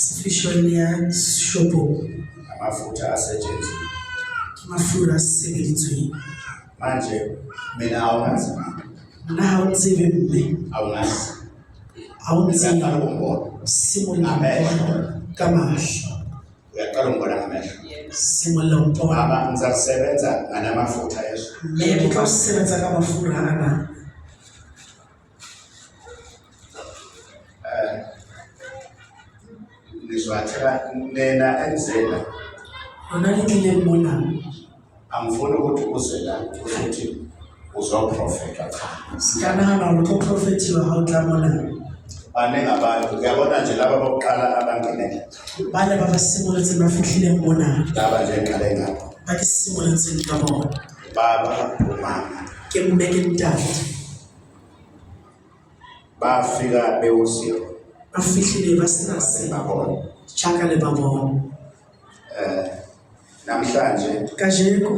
Artificial ya shopo. Amafutha asetshenziswa. Mafura asebenzayo. Manje mina awungazi. Na utsive mme. Awungazi. Awutsive umbona. Simula kamahla. Uyaqala umbona ngamehlo. Simula umbona. Mama ngizakusebenza nganamafutha yeso. Yebo xa usebenza ngamafura ana. Nizwathela nena enzela. Ona lile mbona. Angifuni ukuthi uze la ukuthi uzoprofeta cha. Sikana hana lo prophet wa hawtlamona. Baningi abantu uyabona nje laba bokuqala abangenele. Bale baba simula tse bafihlile mbona. Laba nje eqale ngapha. Ba ke simula tse ka bona. Baba umama. Ke mme ke ntate. Bafika bewusiyo. Bafihlile basirase. Babona. Chaka le babona. Namhlanje Kajeko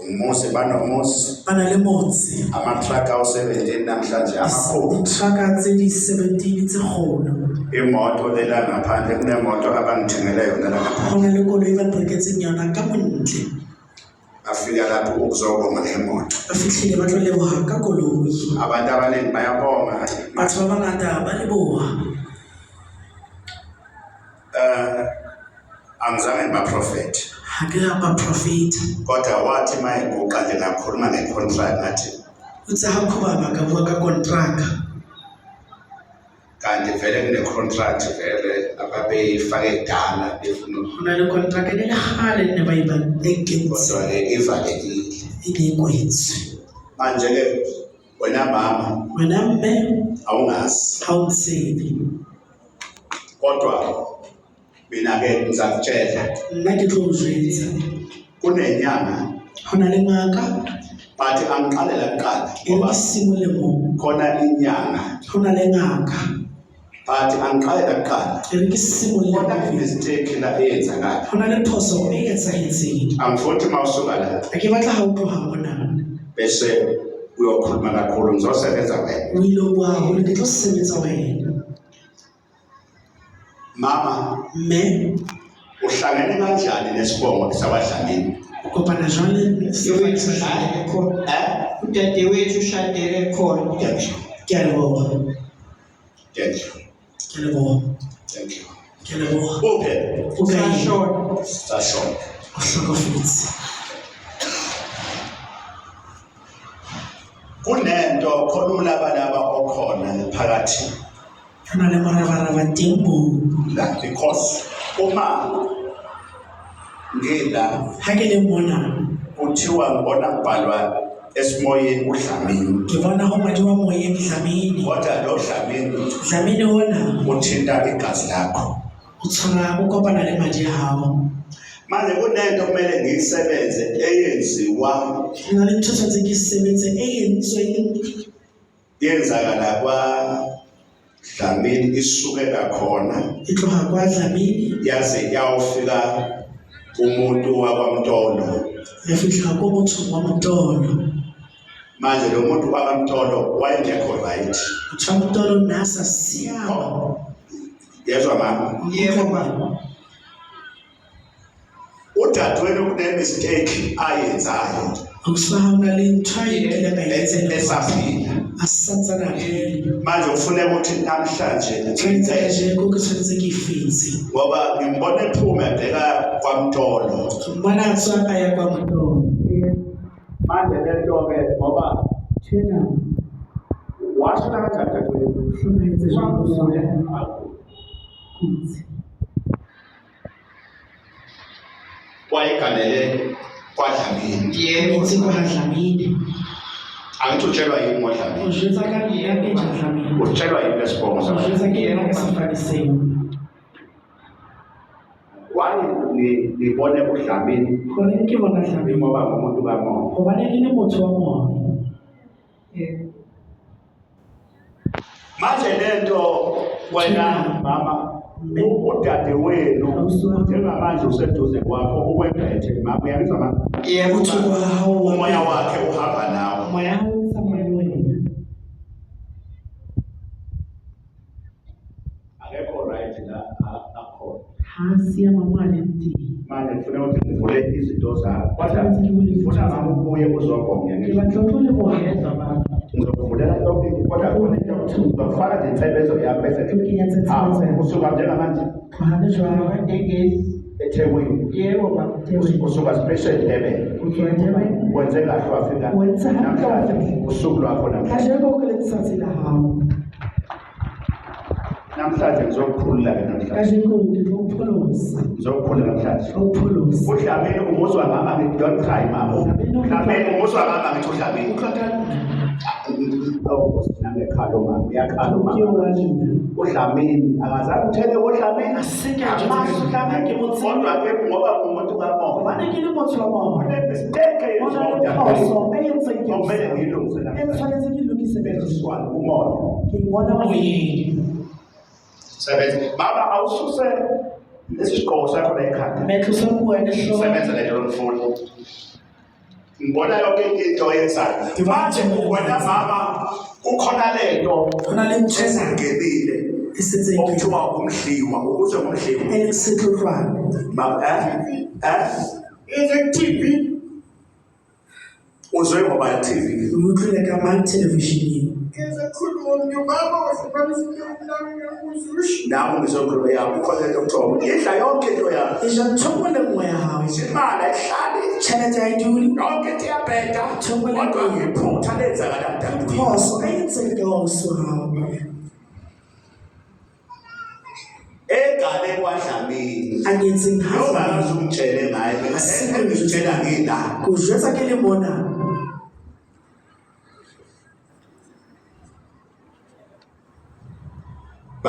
umusi banomusi bana le motse. Ama-truck awu-17 namhlanje amakhulu. Truck tse di 17 tse kgolo. Imoto lela ngaphandle kunemoto abangithengele yona la ngaphandle. Hona le koloi ba reketseng yona ka montle. Afika lapho ukuzobonga le moto. Ba fihlile ba tlo leboha ka koloi. Abantu abaningi bayabonga. Batho ba bangata ba leboha. Angizange ngiba-prophet. Ha ke ba prophet. Kodwa wathi mayebuka nje ngakhuluma nge-contract ngathi Utse ha khoba ba ka bua ka contract. kanti vele kune-contract vele ababeyifake kudala befuna Hona le contract le hale ne ba iba ekentse. kodwa-ke ivalekile. Ile kwetsi. Manje-ke wena mama Wena mme awungazi. ha o tsebe. Kodwa mina-ke ngizakutshela Nna ke tlo o jwetsa. kunenyanga Hona le ngaka bathi angiqalela kuqala e ngoba simole mo. khona inyanga Hona le ngaka bathi angiqalela kuqala e ke simole khona mo. i-mistake la eyenzakala. Hona le phoso e etsahetseng. Angifuni ukuthi mawusuka la Ha ke batla ha o tloha hona. bese uyokhuluma kakhulu ngizosebenza wena. O ile o bua haholo ke tlo sebetsa wena. Mama Mme uhlangene kanjani nesibongo sabadlamini? o kopana jwale Udade wethu ushadele khona. ke a leboha. Thank you. Ke a leboha. Thank you. Ke a leboha. Okay. O ka Sashona. Sashona. o hlokofetse. Kunento khona ulabalaba okhona phakathi Hona le morabaraba teng moo. la because uma ngila Ha ke le mona kuthiwa ngibona kubhalwa esimoyeni udlamini. ke bona ho madiwa moyeng Dlamini. Kodwa lo dlamini Dlamini hona uthinta igazi lakho. o tshwana o kopana le madi a hao. Manje kunento kumele ngiyisebenze eyenziwa Ho na le ntho tse ke sebetse e entsweng yenzakala kwa Dlamini isukela khona e tloha kwa Dlamini yaze yawufika umuntu wakwaMtolo. ya fihla ko motho wa Motolo. Manje lo muntu wakwaMtolo wayengekho right. Motho wa Motolo nna a sa siama. Yezwa mama, Yebo baba. udadewenu kune-mistake ayenzayo Akusuka ha hona le ntho a e kileng a e etsa esaphila. a santsana phela. Manje kufuneka ukuthi namhlanje Tshwanetse kajeko ke tshwanetse ke e fetse. ngoba ngimbona ephuma ebheka kwaMtolo. Mbona a tswa a ya kwa Motolo. Manje lento-ke ngoba Tjena washo kanjani dadewenu? hlokahetse jwalo kutse. Wayeganele kwaDlamini. Yebo. Itse kwa Dlamini. Angithi utshelwa yini O ngoDlamini? jwetsa ka nna ke ja Dlamini. Utshelwa yini lesibongo O sakho? jwetsa ke yena ka sefane seo. Nibone uDlamini Gore ke bona Dlamini. ngoba ngumuntu kamoya. Hobane ke le motho wa moya. Yebo. Manje lento wena mama udadewenu njengamanje useduze kwakho ukwemphethe mama uyangizwa mama? Yebo Motho baba. wa hao wa Umoya wakhe uhamba nawe. moya hao o tsamaya le wena. Akekho right right la akhona. ha siama mo a leng teng. Manje ngifuna ukuthi ngivule izinto zakho. Kodwa Tshwanetse ke bule ngifuna dibuka tsa ngabe hao. ubuye uzobonga Ke batla o tlo lebohela abantu. ngizokuvulela yonke into kodwa khona into yokuthi uzofaka insebenzo yakho bese Ke kenyetsa tshebetso ya hao. usuka njengamanje Hane jwale Amatekisi. eThekwini Yebo baba. usuka special Durban utswa Durban. wenze kahle wafika Wenza hantle namhlanje wafika. usuku lwakho namhlanje Kajeko ke letsatsi la hao. namhlanje ngizokukhulula ke namhlanje Kajeko ke tlo o pholosa. ngizokukhulula namhlanje O pholosa. uDlamini umuzwa ngama ngithi don't cry mama Dlamini umuzwa ngama ngithi uDlamini Utlwa ka oh sinangekhalo mama uyakhala ke mama wa lena. uDlamini akazange uthele uDlamini Asike amazi uDlamini kodwa ke ngoba umuntu kaMoya Bana ke le motho wa bona. mistake Ona le phoso e entseng ke kumele yona. ngiyilungise E namhlanje tshwanetse ke lokise ka beziswana umoya ke bona moyeng. sebenza baba awususe lesigqoko sakho la ekhanda Metlo sa bua le hloho. sebenza le nto mfuni ngibona yonke into oyenzayo manje wena mama kukhona lento Hona le ntho esingenile e setse ke okuthiwa umhliwa ukuze umhliwa e setlotwana. baba Is it TV? uzwe ngoba TV O utlwile ka mang television. Keza khulu ngibaba wasibalisile uzusho. nawe ngizokhuluma yakho khona lento okuthiwa idla yonke into yakho E ja thoko le moya hao. imali ayihlali Tšhelete ha e dule. yonke into iyabheda kodwa ngephutha lenzakala mntanami Phoso e entseng ke ausi wa hao. egale kwaDlamini A nyetseng noma ha. ngazumtshele ngaye mina engitshela ngindaba Ko jwetsa ke le mona.